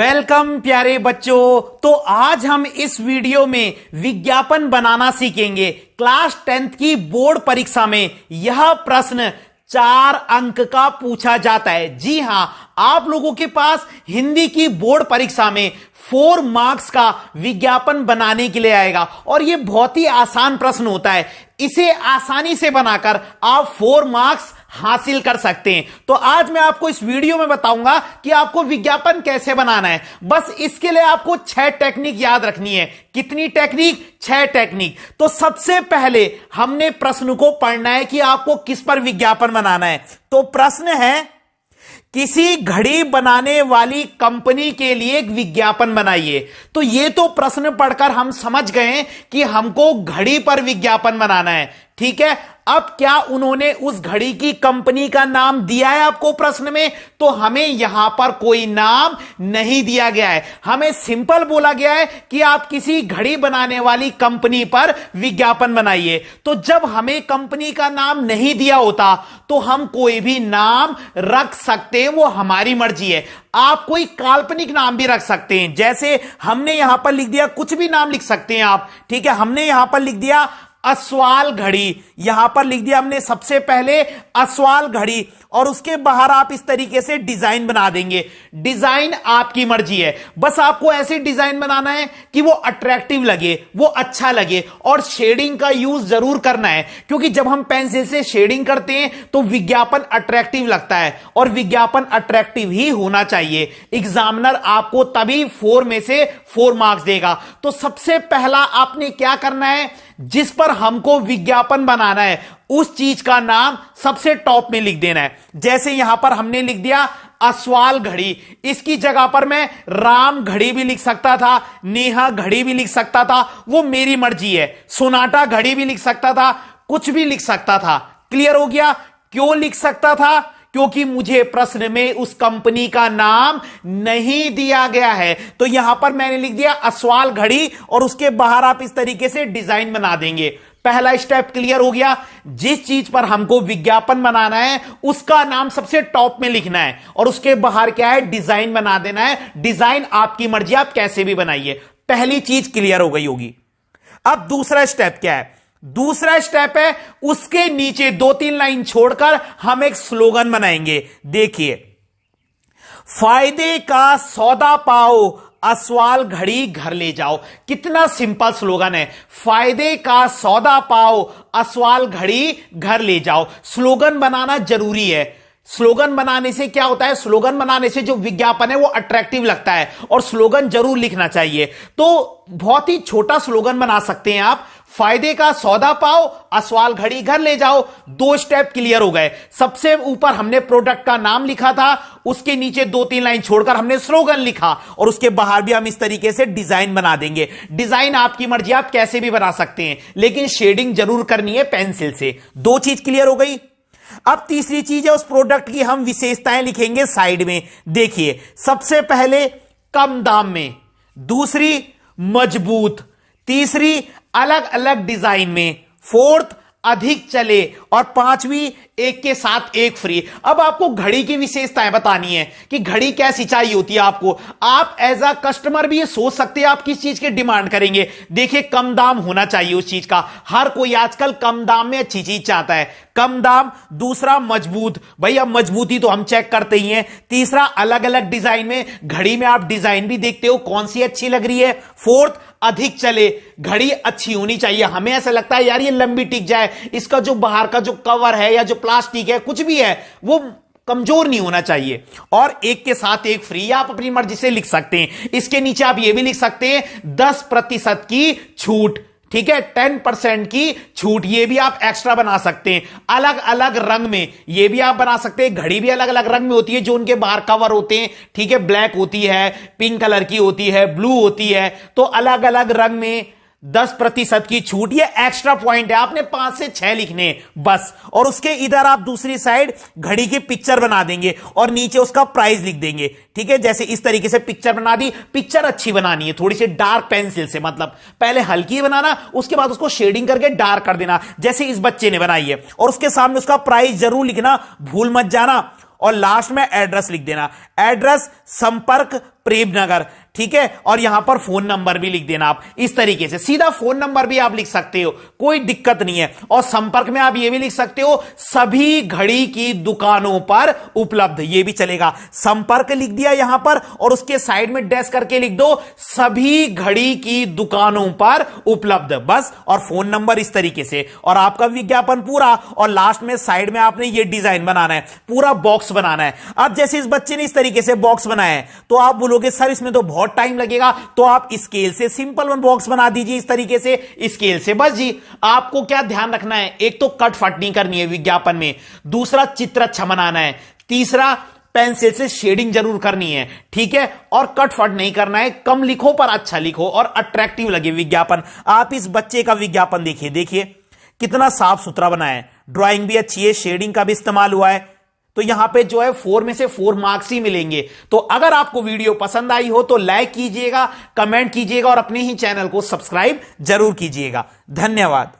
Welcome प्यारे बच्चों। तो आज हम इस वीडियो में विज्ञापन बनाना सीखेंगे। क्लास 10th की बोर्ड परीक्षा में यह प्रश्न 4 अंक का पूछा जाता है। जी हां, आप लोगों के पास हिंदी की बोर्ड परीक्षा में 4 मार्क्स का विज्ञापन बनाने के लिए आएगा और यह बहुत ही आसान प्रश्न होता है। इसे आसानी से बनाकर आप 4 मार्क्स हासिल कर सकते हैं। तो आज मैं आपको इस वीडियो में बताऊंगा कि आपको विज्ञापन कैसे बनाना है। बस इसके लिए आपको 6 टेक्निक याद रखनी है। कितनी टेक्निक? 6 टेक्निक। तो सबसे पहले हमने प्रश्न को पढ़ना है कि आपको किस पर विज्ञापन बनाना है। तो प्रश्न है, किसी घड़ी बनाने वाली कंपनी के लिए एक विज्ञापन बनाइए। तो यह तो प्रश्न पढ़कर हम समझ गए कि हमको घड़ी पर विज्ञापन बनाना है। ठीक है, अब क्या उन्होंने उस घड़ी की कंपनी का नाम दिया है आपको प्रश्न में? तो हमें यहां पर कोई नाम नहीं दिया गया है। हमें सिंपल बोला गया है कि आप किसी घड़ी बनाने वाली कंपनी पर विज्ञापन बनाइए। तो जब हमें कंपनी का नाम नहीं दिया होता तो हम कोई भी नाम रख सकते हैं, वो हमारी मर्जी है। आप कोई काल्पनिक नाम भी रख सकते हैं, जैसे हमने यहां पर लिख दिया, कुछ भी नाम लिख सकते हैं आप। ठीक है, हमने यहां पर लिख दिया अस्वाल घड़ी, यहां पर लिख दिया हमने सबसे पहले अस्वाल घड़ी, और उसके बाहर आप इस तरीके से डिजाइन बना देंगे। डिजाइन आपकी मर्जी है, बस आपको ऐसे डिजाइन बनाना है कि वो अट्रैक्टिव लगे, वो अच्छा लगे। और शेडिंग का यूज जरूर करना है, क्योंकि जब हम पेंसिल से शेडिंग करते हैं तो विज्ञापन अट्रैक्टिव लगता है, और विज्ञापन अट्रैक्टिव ही होना चाहिए। एग्जामिनर आपको तभी 4 में से 4 मार्क्स देगा। तो सबसे पहला आपने क्या करना है, जिस पर हमको विज्ञापन बनाना है उस चीज का नाम सबसे टॉप में लिख देना है। जैसे यहां पर हमने लिख दिया अस्वाल घड़ी, इसकी जगह पर मैं राम घड़ी भी लिख सकता था, नेहा घड़ी भी लिख सकता था, वो मेरी मर्जी है। सोनाटा घड़ी भी लिख सकता था, कुछ भी लिख सकता था। क्लियर हो गया? क्यों लिख सकता था? क्योंकि मुझे प्रश्न में उस कंपनी का नाम नहीं दिया गया है। तो यहां पर मैंने लिख दिया अस्वाल घड़ी, और उसके बाहर आप इस तरीके से डिजाइन बना देंगे। पहला स्टेप क्लियर हो गया। जिस चीज पर हमको विज्ञापन बनाना है उसका नाम सबसे टॉप में लिखना है, और उसके बाहर क्या है, डिजाइन बना देना है। डिजाइन आपकी मर्जी, आप कैसे भी बनाइए। पहली चीज क्लियर हो गई होगी। अब दूसरा स्टेप क्या है? दूसरा स्टेप है, उसके नीचे 2-3 लाइन छोड़कर हम एक स्लोगन बनाएंगे। देखिए, फायदे का सौदा पाओ, अस्वाल घड़ी घर ले जाओ। कितना सिंपल स्लोगन है, फायदे का सौदा पाओ, अस्वाल घड़ी घर ले जाओ। स्लोगन बनाना जरूरी है। स्लोगन बनाने से क्या होता है, स्लोगन बनाने से जो विज्ञापन है वो अट्रैक्टिव लगता है, और स्लोगन जरूर लिखना चाहिए। तो बहुत ही छोटा स्लोगन बना सकते हैं आप, फायदे का सौदा पाओ, अस्वाल घड़ी घर ले जाओ। 2 स्टेप क्लियर हो गए। सबसे ऊपर हमने प्रोडक्ट का नाम लिखा था, उसके नीचे 2-3 लाइन छोड़कर हमने स्लोगन लिखा, और उसके बाहर भी हम इस तरीके से डिजाइन बना देंगे। डिजाइन आपकी मर्जी, आप कैसे भी बना सकते हैं, लेकिन शेडिंग जरूर करनी है पेंसिल से। 2 चीज क्लियर हो गई। अब तीसरी चीज है, उस प्रोडक्ट की हम विशेषताएं लिखेंगे साइड में। देखिए, सबसे पहले कम दाम में, दूसरी मजबूत, तीसरी अलग अलग डिजाइन में, फोर्थ अधिक चले, और 5वीं एक के साथ एक फ्री। अब आपको घड़ी की विशेषताएं बतानी है कि घड़ी कैसी चाहिए होती है आपको। आप एज अ कस्टमर भी ये सोच सकते हैं आप किस चीज की डिमांड करेंगे। देखिए, कम दाम होना चाहिए उस चीज का। हर कोई आजकल कम दाम में अच्छी चीज चाहता है। कम दाम। दूसरा मजबूत, भाई अब मजबूती तो हम चेक करते ही हैं। तीसरा अलग अलग डिजाइन में, घड़ी में आप डिजाइन भी देखते हो कौन सी अच्छी लग रही है। फोर्थ अधिक चले, घड़ी अच्छी होनी चाहिए। हमें ऐसा लगता है यार ये लंबी टिक जाए, इसका जो बाहर का जो कवर है या जो प्लास्टिक है कुछ भी है वो कमजोर नहीं होना चाहिए। और एक के साथ एक फ्री, आप अपनी मर्जी से लिख सकते हैं। इसके नीचे आप ये भी लिख सकते हैं 10% की छूट। ठीक है, 10% की छूट, ये भी आप एक्स्ट्रा बना सकते हैं। अलग अलग रंग में ये भी आप बना सकते हैं। घड़ी भी अलग अलग रंग में होती है, जो उनके बाहर कवर होते हैं। ठीक है, ब्लैक होती है, पिंक कलर की होती है, ब्लू होती है। तो अलग अलग रंग में 10% की छूट, ये एक्स्ट्रा पॉइंट है। आपने 5 से 6 लिखने बस। और उसके इधर आप दूसरी साइड घड़ी की पिक्चर बना देंगे और नीचे उसका प्राइस लिख देंगे। ठीक है, जैसे इस तरीके से पिक्चर बना दी। पिक्चर अच्छी बनानी है, थोड़ी सी डार्क पेंसिल से, मतलब पहले हल्की बनाना, उसके बाद उसको शेडिंग करके डार्क कर देना, जैसे इस बच्चे ने बनाई है। और उसके सामने उसका प्राइस जरूर लिखना, भूल मत जाना। और लास्ट में एड्रेस लिख देना। एड्रेस संपर्क प्रेमनगर, ठीक है, और यहां पर फोन नंबर भी लिख देना। आप इस तरीके से सीधा फोन नंबर भी आप लिख सकते हो, कोई दिक्कत नहीं है। और संपर्क में आप ये भी लिख सकते हो सभी घड़ी की दुकानों पर उपलब्ध, ये भी चलेगा। संपर्क लिख दिया यहां पर और उसके साइड में डैश करके लिख दो सभी घड़ी की दुकानों पर उपलब्ध, बस। और फोन नंबर इस तरीके से, और आपका विज्ञापन पूरा। और लास्ट में साइड में आपने ये डिजाइन बनाना है, पूरा बॉक्स बनाना है। अब जैसे इस बच्चे ने इस तरीके से बॉक्स बनाया है तो आप बोलोगे सर इसमें तो बहुत टाइम लगेगा, तो आप स्केल से सिंपल वन बॉक्स बना दीजिए इस तरीके से स्केल से, बस जी। आपको क्या ध्यान रखना है, एक तो कट फट नहीं करनी है विज्ञापन में, दूसरा चित्र अच्छा बनाना है, तीसरा पेंसिल से शेडिंग जरूर करनी है, ठीक है, और कट फट नहीं करना है। कम लिखो पर अच्छा लिखो और अट्रैक्टिव लगे विज्ञापन। आप इस बच्चे का विज्ञापन देखिए, देखिए कितना साफ सुथरा बनाया है, ड्राइंग भी अच्छी है, शेडिंग का भी इस्तेमाल हुआ है। तो यहां पे जो है 4 में से 4 मार्क्स ही मिलेंगे। तो अगर आपको वीडियो पसंद आई हो तो लाइक कीजिएगा, कमेंट कीजिएगा और अपने ही चैनल को सब्सक्राइब जरूर कीजिएगा। धन्यवाद।